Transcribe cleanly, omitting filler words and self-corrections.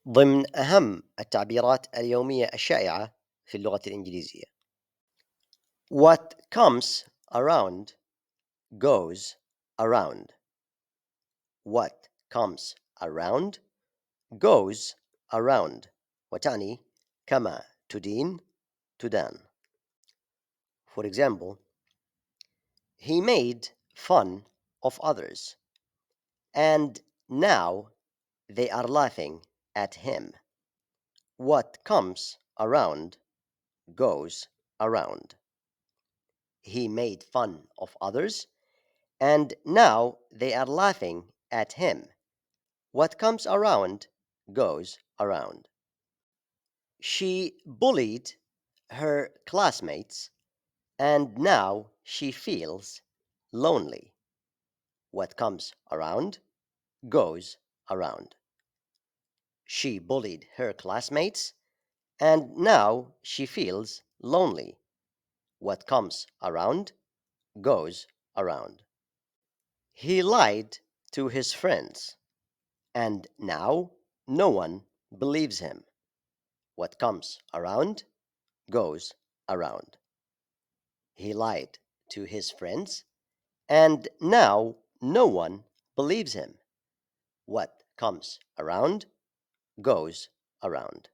ضمن أهم التعبيرات اليومية الشائعة في اللغة الإنجليزية. What comes around goes around. What comes around goes around. وتعني كما تدين تدان. For example, he made fun of others, and now they are laughing at him. What comes around goes around. He made fun of others, and now they are laughing at him. What comes around goes around. She bullied her classmates, and now she feels lonely. What comes around goes around. She bullied her classmates, and now she feels lonely. What comes around goes around. He lied to his friends, and now no one believes him. What comes around goes around. He lied to his friends, and now no one believes him. What comes around goes around.